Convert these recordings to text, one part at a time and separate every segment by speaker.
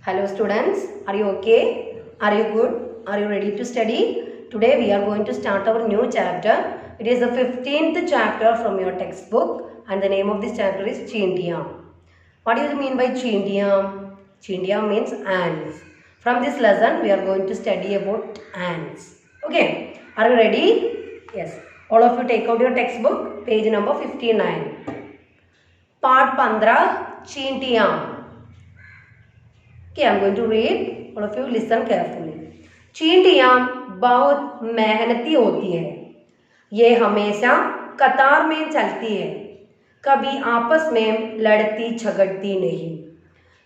Speaker 1: Hello students, are you okay? Are you good? Are you ready to study? Today we are going to start our new chapter. It is the 15th chapter from your textbook and the name of this chapter is Chindiyam. What do you mean by Chindiyam? Chindiyam means ants. From this lesson we are going to study about ants. Okay, are you ready? Yes. All of you take out your textbook, page number 59. Part 15, Chindiyam. Okay, I am going to read. All of you listen carefully. चींटियां बहुत मेहनती होती है. ये हमेशा कतार में चलती है, कभी आपस में लड़ती झगड़ती नहीं.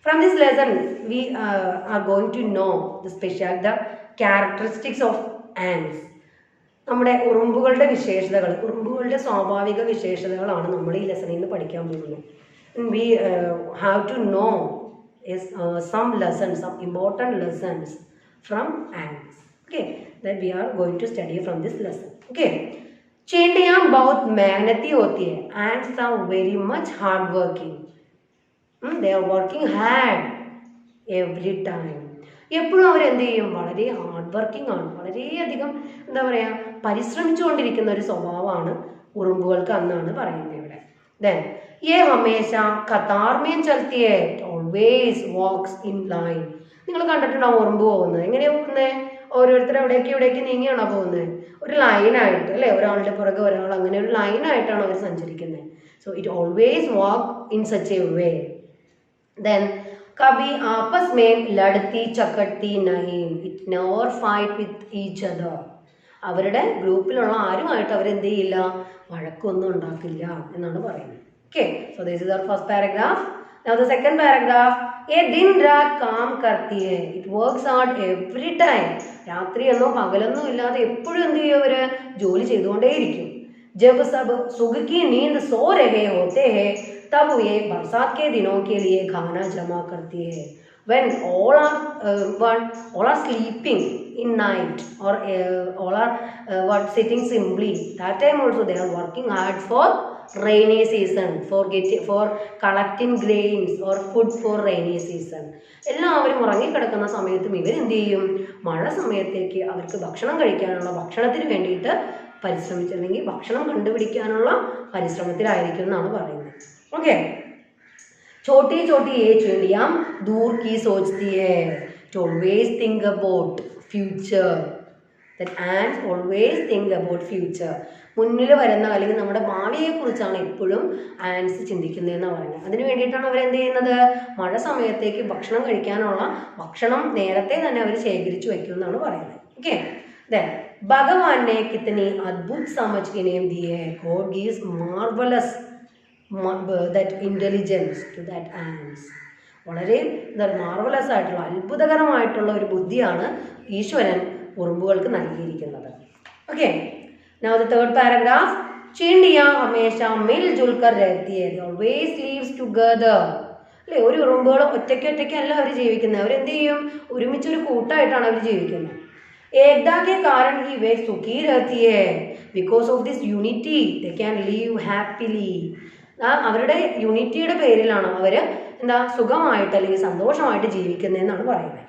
Speaker 1: From this lesson, we are going to know the characteristics of ants. നമ്മുടെ ഉറുമ്പുകളുടെ വിശേഷതകൾ, ഉറുമ്പുകളുടെ സ്വാഭാവിക വിശേഷതകളാണ് നമ്മൾ ഈ ലെസണിൽ നിന്ന് പഠിക്കാൻ പോകുന്നത്. We have to know is some lessons, some important lessons from ants. Okay, that we are going to study from this lesson. Okay, चींटियां बहुत मेहनती होती है. Ants are very much hard working. They are working hard every time. എപ്പോഴും അവർ എന്ത് ചെയ്യും? വളരെ hard working ആണ്, വളരെയധികം എന്താ പറയുക, പരിശ്രമിച്ചുകൊണ്ടിരിക്കുന്ന ഒരു സ്വഭാവമാണ് ഉറുമ്പുകൾക്ക് എന്നാണ് പറയുന്നത് ഇവിടെ. Then ये हमेशा कतार में चलती है, always walks in line. നിങ്ങൾ കണ്ടിട്ടുണ്ടാവും ഉറുമ്പ് പോകുന്നത്. എങ്ങനെയാ പോകുന്നത്? ഓരോരുത്തർ എവിടേക്ക് നീങ്ങിയാണോ പോകുന്നത്? ഒരു ലൈനായിട്ട് അല്ലേ, ഒരാളുടെ പുറകെ ഒരാൾ, അങ്ങനെ ഒരു ലൈനായിട്ടാണ് അവർ സഞ്ചരിക്കുന്നത്. So it always walk in such a way. Then കബി ആപ്പസ് में लड़ती चकटती नहीं, it never fight with each other. അവരുടെ ഗ്രൂപ്പിലുള്ള ആരുമായിട്ട് അവരെന്ത് ചെയ്യില്ല, വഴക്കൊന്നും ഉണ്ടാക്കില്ല എന്നാണ് പറയുന്നത്. Okay, so this is our first paragraph. Now the second paragraph, ये दिन रात काम करती है. It works hard every time. രാത്രിയെന്നോ പകലെന്നോ ഇല്ലാതെ എപ്പോഴും എന്ത് ചെയ്യും, അവര് ജോലി ചെയ്തുകൊണ്ടേയിരിക്കും. जब सब सुख की नींद सो रहे होते हैं, तब ये बरसात के दिनों के लिए खाना जमा करती है. When all are sleeping in night or all are sitting simply, that time also they are working hard for rainy season, for collecting grains or food for rainy season. എല്ലാവരും ഉറങ്ങിക്കിടക്കുന്ന സമയത്തും ഇവരെന്ത് ചെയ്യും, മഴ സമയത്തേക്ക് അവർക്ക് ഭക്ഷണം കഴിക്കാനുള്ള, ഭക്ഷണത്തിന് വേണ്ടിയിട്ട് പരിശ്രമിച്ച്, അല്ലെങ്കിൽ ഭക്ഷണം കണ്ടുപിടിക്കാനുള്ള പരിശ്രമത്തിലായിരിക്കും എന്നാണ് പറയുന്നത്. ഓക്കെ, छोटी छोटी ये चिड़ियाँ दूर की सोचती है. It always think about future. That ants always think about future. മുന്നിൽ വരുന്ന അല്ലെങ്കിൽ നമ്മുടെ ഭാവിയെ കുറിച്ചാണ് എപ്പോഴും ആൻസ് ചിന്തിക്കുന്നതെന്ന് പറയുന്നത്. അതിന് വേണ്ടിയിട്ടാണ് അവരെന്ത് ചെയ്യുന്നത്, മഴ സമയത്തേക്ക് ഭക്ഷണം കഴിക്കാനുള്ള ഭക്ഷണം നേരത്തെ തന്നെ അവർ ശേഖരിച്ചു വെക്കും എന്നാണ് പറയുന്നത്. ഓക്കെ, then ഭഗവാൻ ने कितनी अद्भुत समझ इन्हें दी है. God gives marvelous that intelligence to that ants. വളരെ മാർവലസ് ആയിട്ടുള്ള, അത്ഭുതകരമായിട്ടുള്ള ഒരു ബുദ്ധിയാണ് ഈശ്വരൻ ഉറുമ്പുകൾക്ക് നൽകിയിരിക്കുന്നത്. Okay, now the third paragraph, चिड़ियाँ हमेशा मिलजुल कर रहती है. They always lives together. അല്ലേ, ഒരു ഉറുമ്പുകൾ ഒറ്റയ്ക്കല്ല അവർ ജീവിക്കുന്നത്. അവരെന്ത് ചെയ്യും, ഒരുമിച്ചൊരു കൂട്ടായിട്ടാണ് അവർ ജീവിക്കുന്നത്. एकता के कारण ही वे सुखी रहती है. Because of this unity they can live happily. അവരുടെ യൂണിറ്റിയുടെ പേരിലാണ് അവർ എന്താ സുഖമായിട്ട് അല്ലെങ്കിൽ സന്തോഷമായിട്ട് ജീവിക്കുന്നതെന്നാണ് പറയുന്നത്.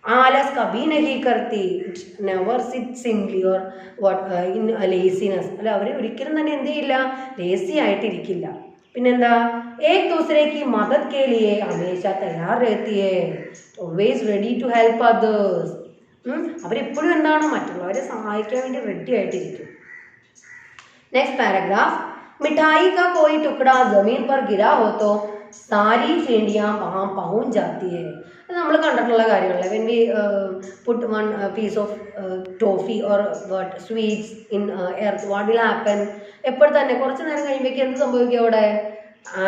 Speaker 1: ആലസ് കബി നഹി കർത്തി, never sit simply or in laziness. അല്ല, അവർ ഒരിക്കലും തന്നെ എന്ത് ചെയ്യില്ല, ലേസി ആയിട്ടിരിക്കില്ല. പിന്നെന്താ, ഏക് ദൂസരെ കി മദദ് കെ ലിയെ ഹമേശ തയ്യാർ രഹത്തി ഹൈ, always ready to help others. അവരെപ്പോഴും എന്താണ്, മറ്റുള്ളവരെ സഹായിക്കാൻ വേണ്ടി റെഡി ആയിട്ടിരിക്കും. നെക്സ്റ്റ് പാരഗ്രാഫ്, मिठाई का कोई टुकड़ा जमीन पर गिरा हो तो सारी चिड़ियाँ वहाँ पहुँच जाती है. നമ്മൾ കണ്ടിട്ടുള്ള കാര്യങ്ങളല്ലേ, when we put one piece of toffee or what sweets in earth, what will happen? എപ്പോൾ തന്നെ കുറച്ച് നേരം കഴിയുമ്പോഴേക്കും എന്ത് സംഭവിക്കും, അവിടെ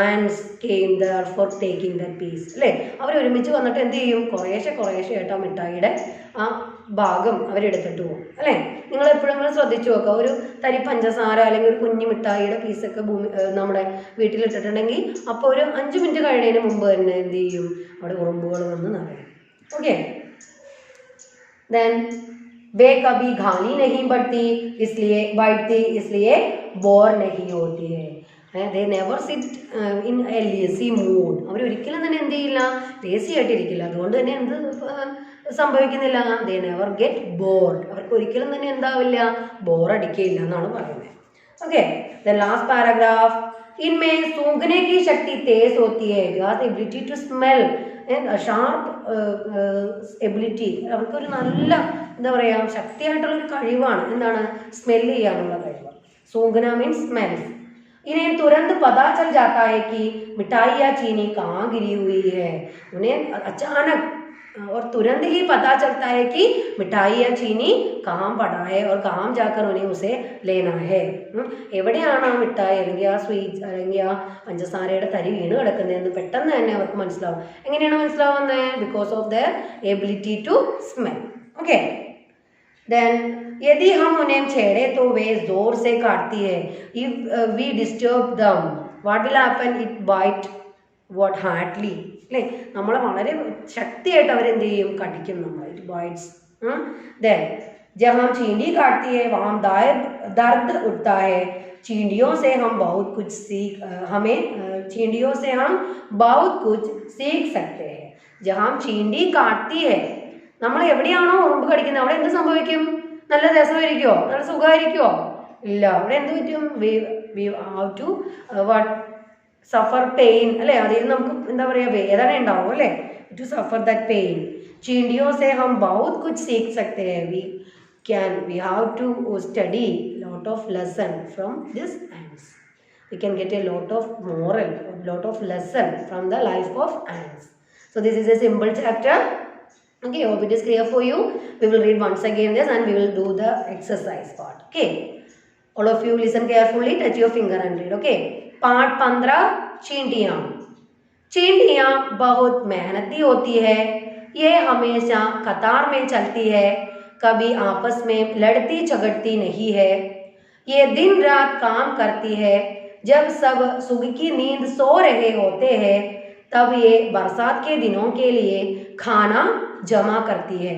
Speaker 1: ants came there for taking that piece. അല്ലേ, അവർ ഒരുമിച്ച് വന്നിട്ട് എന്ത് ചെയ്യും, കുറേശ്ശെ ആയിട്ട് ആ മിഠായിയുടെ ആ ഭാഗം അവരെടുത്തിട്ട് പോകും. അല്ലേ, നിങ്ങൾ എപ്പോഴെങ്കിലും ശ്രദ്ധിച്ചു നോക്കുക, ഒരു തരി പഞ്ചസാര അല്ലെങ്കിൽ ഒരു കുഞ്ഞു മിഠായിയുടെ പീസൊക്കെ നമ്മുടെ വീട്ടിലിട്ടിട്ടുണ്ടെങ്കിൽ അപ്പോൾ ഒരു 5 മിനിറ്റ് കഴിയുന്നതിന് മുമ്പ് തന്നെ എന്ത് ചെയ്യും, അവിടെ ഉറുമ്പുകൾ വന്ന് നിറയും. ഓക്കെ, then वे कभी घानी नहीं बढ़ती इसलिए बोर नहीं होती है. They never sit in A lazy mood. അവരൊരിക്കലും തന്നെ എന്ത് ചെയ്യില്ല, ലേസി ആയിട്ടിരിക്കില്ല. അതുകൊണ്ട് തന്നെ എന്ത് സംഭവിക്കുന്നില്ല, ദേ നെവർ ഗെറ്റ് ബോർഡ്. അവർക്ക് ഒരിക്കലും തന്നെ എന്താവില്ല, ബോറടിക്കില്ല എന്നാണ് പറയുന്നത്. Okay, the last paragraph. इनमें सूंघने की शक्ति तेज होती है, ability to smell, sharp ability. അവർക്കൊരു നല്ല എന്താ പറയുക, ശക്തിയായിട്ടുള്ളൊരു കഴിവാണ് എന്താണ്, സ്മെല് ചെയ്യാനുള്ള കഴിവ്. सूंघना मीन्स स्मेल. इन्हें तुरंत पता चल जाता है कि मिठाई या चीनी कहाँ गिरी हुई है. उन्हें अचानक और तुरंत ही पता चलता है कि मिठाई या चीनी कहाँ पड़ा है और कहाँ जाकर उन्हें उसे लेना है. എവിടെയാണ് ആ മിഠായി അല്ലെങ്കിൽ ആ സ്വീറ്റ്സ് അല്ലെങ്കിൽ ആ പഞ്ചസാരയുടെ തരി വീണ് കിടക്കുന്നതെന്ന് പെട്ടെന്ന് തന്നെ അവർക്ക് മനസ്സിലാവും. എങ്ങനെയാണ് മനസ്സിലാവുന്നത്? Because of their ability to smell. Okay, then यदि हम उन्हें छेड़े तो वे जोर से काटती है. If we disturb them, what will happen? It bite what hardly. അല്ലേ, നമ്മളെ വളരെ ശക്തിയായിട്ട് അവരെന്ത് ചെയ്യും, കടിക്കും നമ്മൾ. It bytes. देन जब हम चींटी काटती है वहाँ दर्द उठता है. चींटियों से हम बहुत कुछ चींटियों से हम बहुत कुछ सीख सकते हैं. जब हम चींटी काटती है, നമ്മൾ എവിടെയാണോ ഉറുമ്പ് കടിക്കുന്നത് അവിടെ എന്ത് സംഭവിക്കും? നല്ല രസമായിരിക്കുമോ, നല്ല സുഖമായിരിക്കുമോ? ഇല്ല, അവിടെ എന്ത് പറ്റും? We have to what suffer pain അല്ലേ, അതിൽ നമുക്ക് എന്താ പറയുക, വേദന ഉണ്ടാവും അല്ലേ, ടു സഫർ ദാറ്റ് പെയിൻ. चींटियों से हम बहुत कुछ सीख सकते हैं. we have to study lot of lesson from this ants. We can get a lot of moral, lot of lesson from the life of ants. So this is a simple chapter. Okay, hope it is clear for you. We will read once again this and we will do the exercise part. Okay, all of you listen carefully, touch your finger and read. Okay, part 15. चींटियाँ. चींटियाँ बहुत मेहनती होती है. ये हमेशा कतार में चलती है, कभी आपस में लड़ती झगड़ती नहीं है. ये दिन रात काम करती है. जब सब सुख की नींद सो रहे होते हैं तब ये बरसात के दिनों के लिए खाना जमा करती है.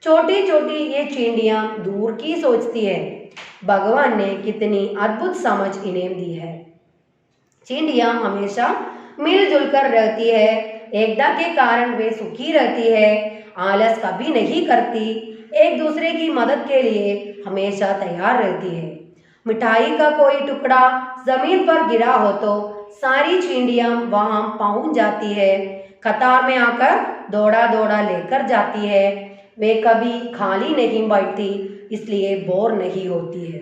Speaker 1: छोटी छोटी ये चींटियाँ दूर की सोचती है. भगवान ने कितनी अद्भुत समझ इन्हें दी है. चींटियाँ हमेशा मिलजुल कर रहती है. एकता के कारण वे सुखी रहती है. आलस कभी नहीं करती. एक दूसरे की मदद के लिए हमेशा तैयार रहती है. मिठाई का कोई टुकड़ा जमीन पर गिरा हो तो सारी चींटियाँ वहाँ पहुँच जाती है. कतार में आकर दौड़ा दौड़ा लेकर जाती है. वे कभी खाली नहीं बैठती, इसलिए बोर नहीं होती है.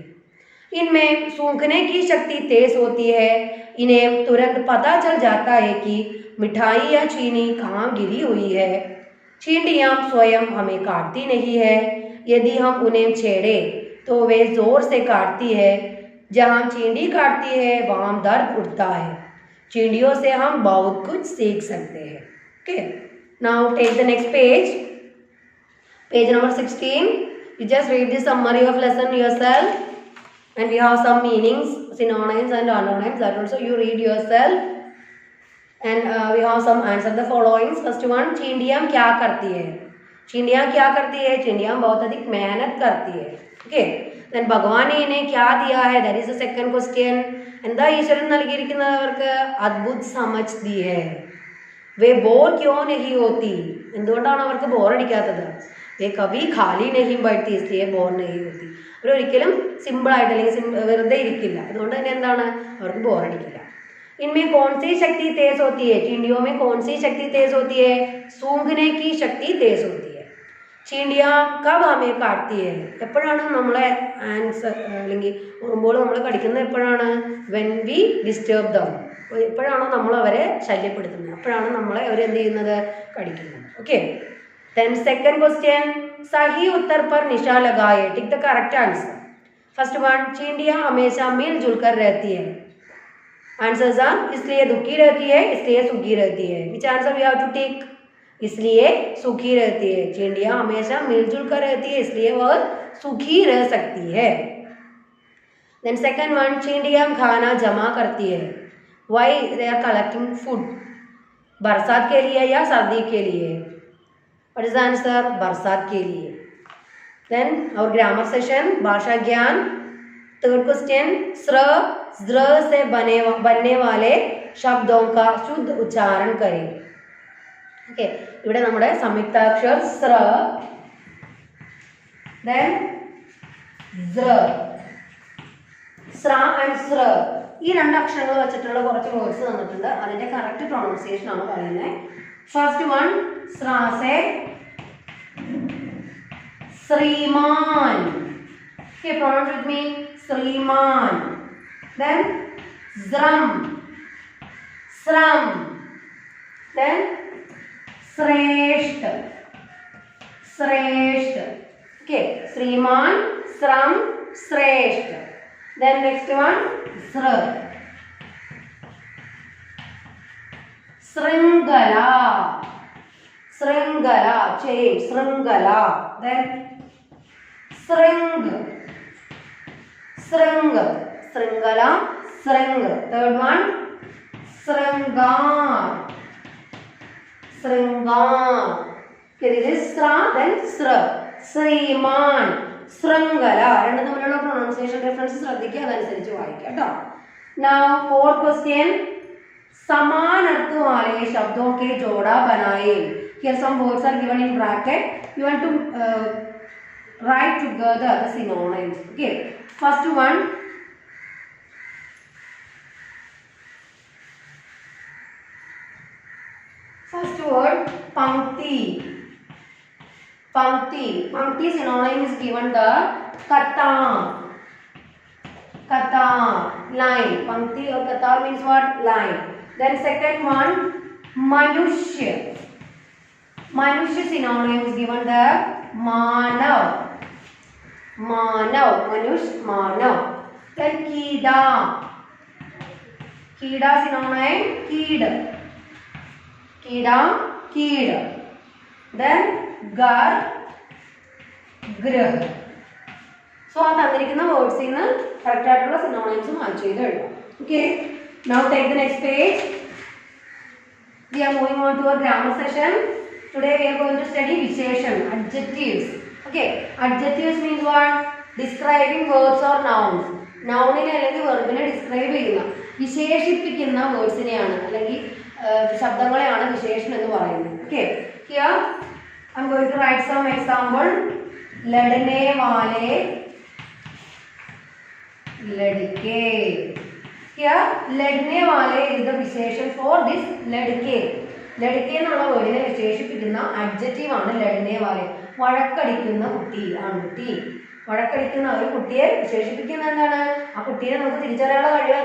Speaker 1: इनमें सूंघने की शक्ति तेज होती है. इन्हें तुरंत पता चल जाता है कि मिठाई या चीनी कहाँ गिरी हुई है. चींटियाँ स्वयं हमें काटती नहीं है. यदि हम उन्हें छेड़े तो वे जोर से काटती है. जहाँ चींटी काटती है वहाँ दर्द उठता है. चींटियों से हम बहुत कुछ सीख सकते हैं. Okay, now take the next page. Page number 16. You just read the summary of lesson yourself, and we have some meanings, synonyms and antonyms. That also you read yourself. And we have some answer the following. First one, चींटियाँ क्या करती है? चींटियाँ क्या करती है? चींटियाँ बहुत अधिक मेहनत करती है. Okay. Then भगवान ने इन्हें क्या दिया है? That is the second question. എന്താ ഈശ്വരൻ നൽകിയിരിക്കുന്നവർക്ക്? അദ്ഭുത് സമജ് ദി ഹെ. വേ ബോർ ക്യോ നഹി ഹോത്തി. എന്തുകൊണ്ടാണ് അവർക്ക് ബോറടിക്കാത്തത്? വേ കഭി ഖാലി നഹി ബൈഠത്തി, ഇസ്ലിയെ ബോർ നഹി ഹോത്തി. അവരൊരിക്കലും സിമ്പിളായിട്ട് അല്ലെങ്കിൽ വെറുതെ ഇരിക്കില്ല. അതുകൊണ്ട് തന്നെ എന്താണ്, അവർക്ക് ബോറടിക്കില്ല. इनमें कौन सी शक्ति तेज होती है? चींटियों में कौन सी शक्ति तेज होती है? सूंघने की शक्ति तेज होती है. चींटियाँ कब हमें काटती है? എപ്പോഴാണ് നമ്മളെ ആൻസർ അല്ലെങ്കിൽ ഉറുമ്പോൾ നമ്മളെ കടിക്കുന്നത്? എപ്പോഴാണ്? When we disturb dum. എപ്പോഴാണോ നമ്മൾ അവരെ ശല്യപ്പെടുത്തുന്നത് അപ്പോഴാണ് നമ്മളെ അവർ എന്ത് ചെയ്യുന്നത്? കടിക്കുന്നത്. ഓക്കെ, then second question, सही उत्तर पर निशान लगाए. Tick the correct answer. First one, चींटियाँ हमेशा मिलजुल कर रहती है. आंसर्स आर इसलिए दुखी रहती है, इसलिए सुखी रहती है. Which answer we have to take? इसलिए सुखी रहती है. चींटियाँ हमेशा मिलजुल कर रहती है, इसलिए वह सुखी रह सकती है. देन सेकंड वन, चींटियाँ खाना जमा करती है. Why they are collecting food? बरसात के लिए या सर्दी के लिए? What is the answer? बरसात के लिए. देन आवर ग्रामर सेशन, भाषा ज्ञान. थर्ड क्वेश्चन, स्र ज्र से बनने वाले शब्दों का शुद्ध उच्चारण करें. ഓക്കെ, ഇവിടെ നമ്മുടെ സംയുക്താക്ഷർ സ്ര, then zr, സ്ര ആൻഡ് സ്ര, ഈ രണ്ട് അക്ഷരങ്ങൾ വെച്ചിട്ടുള്ള കുറച്ച് വേർഡ്സ് തന്നിട്ടുണ്ട്. അതിന്റെ കറക്റ്റ് പ്രൊണൗൺസിയേഷൻ ആണ് പറയുന്നത്. ഫസ്റ്റ് വൺ സ്രാസെ ശ്രീമാൻ. Okay, pronounce with me. Sriman. Then Zram. Sram. Then Shreshth. Shreshth. Okay, Sriman, Sram, Shreshth. Then next one Sr. Sringala. Sringala, chain, Sringala. Then Sring. Sring, Sringala, Sring. Third one, Sringar. Sringar. Okay, this is Sra, then Sra. Sriman, Sringala. രണ്ടും തമ്മിലുള്ള pronunciation difference ശ്രദ്ധിക്കുക, അതനുസരിച്ച് വായിക്കുക കേട്ടോ. Now, fourth question. समान अर्थ वाले शब्दों के जोड़ा बनाए. Here some words are given in bracket. You want to write together the synonyms. Okay. First one, first word pankti. Pankti. Pankti synonym is given the kata. Kata, line. Pankti or kata means what? Line. Then second one, manushya. Manushya synonym is given the manav. Manav, manush, manav. Then kida. Kida synonym keed. Kida, keed. Then gar, grah. So ആ തന്നിരിക്കുന്ന വേർഡ്സിന് correct ആയിട്ടുള്ള synonyms match ചെയ്ത് എഴുതാം. Okay. Now take the next page. We are moving on to our grammar session. Today we are going to study Visheshan, adjectives. Okay, adjectives means what? Describing verbs or nouns. Nounine അല്ലെങ്കിൽ വെർബിനെ describe ചെയ്യുന്ന, വിശേഷിപ്പിക്കുന്ന വേർഡ്സിനെയാണ് അല്ലെങ്കിൽ ശബ്ദങ്ങളെയാണ് വിശേഷണം എന്ന് പറയുന്നത്. Okay, here I am going to write some example. लड़ने वाले, लड़के. Here लड़ने वाले is the विशेषण for this लड़के. ലड़के എന്നുള്ള വേർഡിനെ വിശേഷിപ്പിക്കുന്ന അഡ്ജക്റ്റീവ് ആണ് ലड़ने वाले. വഴക്കടിക്കുന്ന കുട്ടി, ആൺകുട്ടി. വഴക്കടിക്കുന്ന ഒരു കുട്ടിയെ വിശേഷിപ്പിക്കുന്ന എന്താണ്? ആ കുട്ടിയെ നമുക്ക് തിരിച്ചറിയാനുള്ള കഴിവ്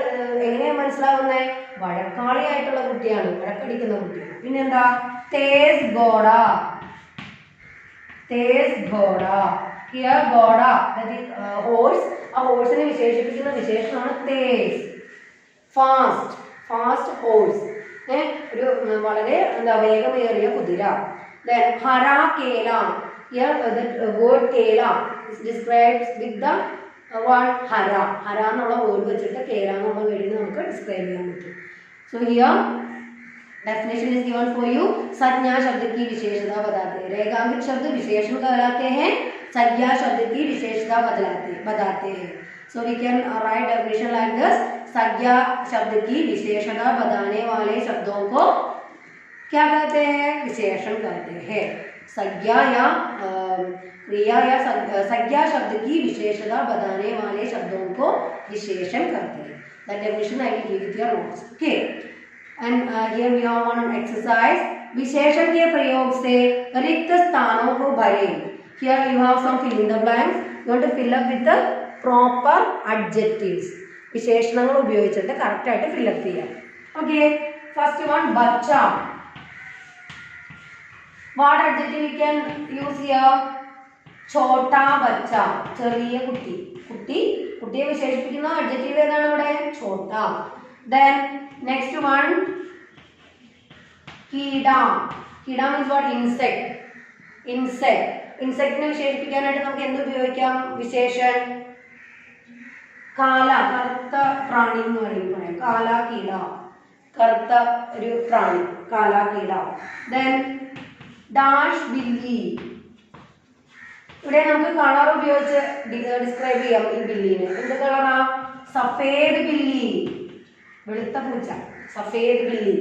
Speaker 1: എങ്ങനെയാണ് മനസ്സിലാവുന്നത്? വഴക്കാളിയായിട്ടുള്ള കുട്ടിയാണ്, വഴക്കടിക്കുന്ന കുട്ടിയാണ്. പിന്നെന്താ? തേസ് ഗോഡ. തേസ് ഗോഡ. ഹിയർ ഗോഡ ദാറ്റ് ഈസ് ഹോഴ്സ്. ആ ഹോഴ്സിനെ വിശേഷിപ്പിക്കുന്ന വിശേഷണമാണ് തേസ്. ഫാസ്റ്റ്, ഫാസ്റ്റ് ഹോഴ്സ്, ഒരു വളരെ എന്താ വേഗമേറിയ കുതിര. Then hara kela. Here the word kela is described with the word hara. Hara എന്നുള്ള വേർഡ് വെച്ചിട്ട് കേല എന്നുള്ള വേർഡിനെ നമുക്ക് ഡിസ്ക്രൈബ് ചെയ്യാൻ പറ്റും. So here definition is given for you. संज्ञा शब्द की विशेषता बताते हैं. रेखांकित शब्द विशेषण कहलाते हैं, संज्ञा शब्द की विशेषता बताते हैं. So we can write definition like this. संज्ञा शब्द की विशेषता बताने वाले शब्दों को क्या कहते हैं? विशेषण कहते हैं. संज्ञा या क्रिया या संज्ञा शब्द की विशेषता बताने वाले शब्दों को विशेषण कहते हैं. That definition I will give with your notes. Okay. And here we have one exercise. विशेषण के प्रयोग से रिक्त स्थानों को भरें. Here you have some fill in the blanks. You want to fill up with the proper adjectives. വിശേഷണങ്ങൾ ഉപയോഗിച്ചിട്ട് കറക്റ്റ് ആയിട്ട് fill up ചെയ്യാം. Okay. First one, बच्चा. What adjective we can use here? छोटा बच्चा, ചെറിയ കുട്ടി. കുട്ടിയെ വിശേഷിപ്പിക്കുന്ന adjective ഏതാണ് ഇവിടെ? छोटा. Then next one, कीड़ा. कीड़ा means what? Insect. ഇൻസെക്റ്റിനെ വിശേഷിപ്പിക്കാനായിട്ട് നമുക്ക് എന്ത് ഉപയോഗിക്കാം? വിശേഷൺ കാല, കറുത്ത പ്രാണി എന്ന് പറയാം. കാല കീട, കറുത്ത ഒരു പ്രാണി, കാല കീട. Then dash Billy. ഇവിടെ നമുക്ക് കളർ ഉപയോഗിച്ച് ഡിസ്ക്രൈബ് ചെയ്യാം ഈ ബില്ലിനെ. എന്ത് കളറാ? സഫേദ് ബില്ലി, വെളുത്ത പൂച്ച, സഫേദ് ബില്ലി.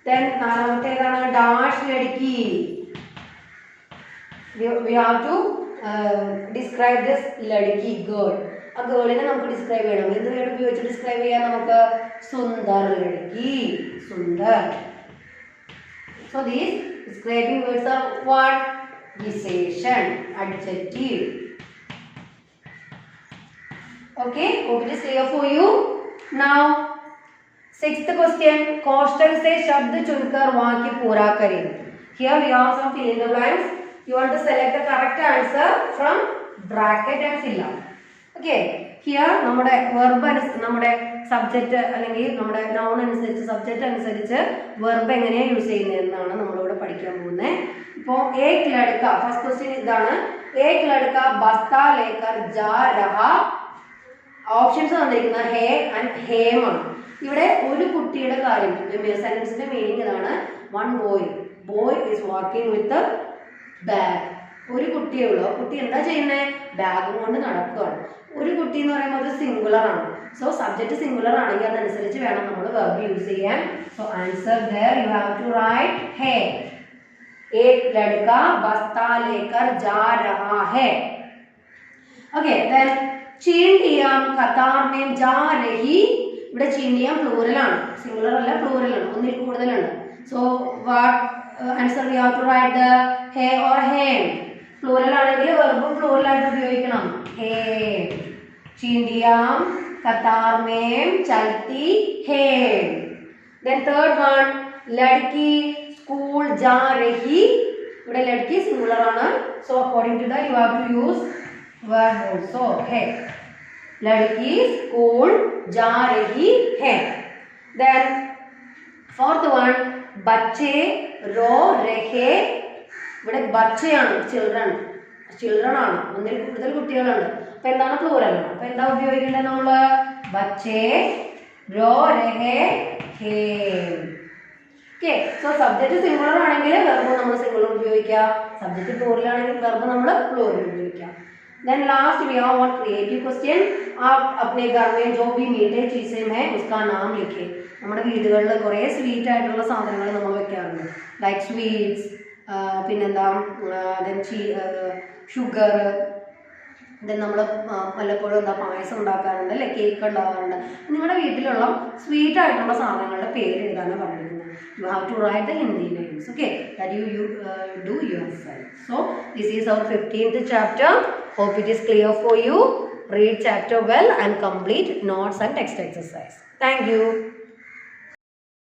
Speaker 1: Then നാലാമത്തേതാണ് ഡാഷ് ലഡ്കി. We have to describe this ലഡ്കി girl. ആ ഗേളിനെ നമുക്ക് ഡിസ്ക്രൈബ് ചെയ്യണം. എന്ത് വേർഡ് ഉപയോഗിച്ച് ഡിസ്ക്രൈബ് ചെയ്യാം നമുക്ക്? Sundar Ladki, Sundar. So these describing words are what? Viशेषण, adjective. Okay, hope it is clear for you. Now 6th question, कोष्टक से शब्द चुनकर वाक्य पूरा करें. Here we have some fill in the blanks. You want to select the correct answer from bracket and fill up. Okay, here നമ്മുടെ verb നമ്മുടെ subject അല്ലെങ്കിൽ നമ്മുടെ നൗൺ അനുസരിച്ച് സബ്ജക്റ്റ് അനുസരിച്ച് വെർബ് എങ്ങനെയാണ് യൂസ് ചെയ്യുന്നതെന്നാണ് നമ്മളിവിടെ പഠിക്കാൻ പോകുന്നത്. ഇപ്പോൾ ഏക് ലഡ്ക, ഫസ്റ്റ് ക്വസ്റ്റ്യൻ ഇതാണ്. ഏക് ലഡ്ക ബസ്ത ലേക്കർ ജാ രഹാ. ഓപ്ഷൻസ് തന്നിരിക്കുന്നത് ഹേ ആൻഡ് ഹേം ആണ്. ഇവിടെ ഒരു കുട്ടിയുടെ കാര്യം, സെന്റൻസിന്റെ മീനിങ് ഇതാണ്. One boy, boy is walking with bag. ഒരു കുട്ടിയേ ഉള്ളൂ. കുട്ടി എന്താ ചെയ്യുന്നത്? ബാഗും കൊണ്ട് നടക്കുകയാണ്. ഒരു കുട്ടി എന്ന് പറയുമ്പോൾ അത് സിംഗുലർ ആണ്. സോ സബ്ജക്ട് സിംഗുലർ ആണെങ്കിൽ അതനുസരിച്ച് വേണം നമ്മൾ വെർബ് യൂസ് ചെയ്യാൻ. So answer there you have to write ഹേ. एक लड़का बस्ता लेकर जा रहा है. Okay, then चींटियां कतार में जा रही. ഇവിടെ ചീണ്ടിയാം പ്ലൂറൽ ആണ്, സിംഗുലർ അല്ല, പ്ലൂറൽ ആണ്, ഒന്നിൽ കൂടുതലാണ്. So what answer we have to write the ഹേ ഓർ ഹേം. പ്ലൂറൽ ആണെങ്കിൽ വെർബും പ്ലൂറൽ ആയിട്ട് ഉപയോഗിക്കണം. ഹേ. ചീണ്ടിയാം കതാർ में चलती है. Then third one, लड़की स्कूल जा रही. ഇവിടെ ലഡ്കി സിംഗുലർ ആണ്. So according to that you have to use verb also है. लड़की स्कूल जा रही है. Then fourth one, बच्चे रो रहे. ഇവിടെ ബച്ചയാണ്, ചിൽഡ്രൻ, ചിൽഡ്രൻ ആണ്, ഒന്നിൽ കൂടുതൽ കുട്ടികളുണ്ട്. അപ്പൊ എന്താണ് പ്ലൂറൽ ആണ്. അപ്പൊ എന്താ ഉപയോഗിക്കേണ്ടത് നമ്മള്? ബച്ചേ റോ രഹേ ഹേ. ഓക്കെ, സോ സബ്ജക്ട് സിംഗുലർ ആണെങ്കിൽ വെർബ് നമ്മൾ സിംഗുലർ ഉപയോഗിക്കാം. സബ്ജക്ട് പ്ലൂറൽ ആണെങ്കിൽ വെർബ് നമ്മൾ പ്ലൂറൽ ഉപയോഗിക്കാം. Then last we have one creative question. आप अपने घर में जो भी मीठे चीजें हैं उसका नाम लिखें. നമ്മുടെ വീടുകളിൽ കുറേ സ്വീറ്റ് ആയിട്ടുള്ള സാധനങ്ങൾ നമ്മൾ വെക്കാറുണ്ട്. ലൈക്ക് സ്വീറ്റ്സ്, പിന്നെന്താ ഷുഗർ. ദെൻ നമ്മൾ വല്ലപ്പോഴും എന്താ പായസം ഉണ്ടാക്കാറുണ്ട് അല്ലേ, കേക്ക് ഉണ്ടാകാറുണ്ട്. നിങ്ങളുടെ വീട്ടിലുള്ള സ്വീറ്റ് ആയിട്ടുള്ള സാധനങ്ങളുടെ പേര് എഴുതാനാണ് പറഞ്ഞിരിക്കുന്നത്. You have to write the Hindi names, okay, that you do yourself. So this is our 15th chapter. Hope it is clear for you. Read chapter well and complete notes and text exercise. Thank you.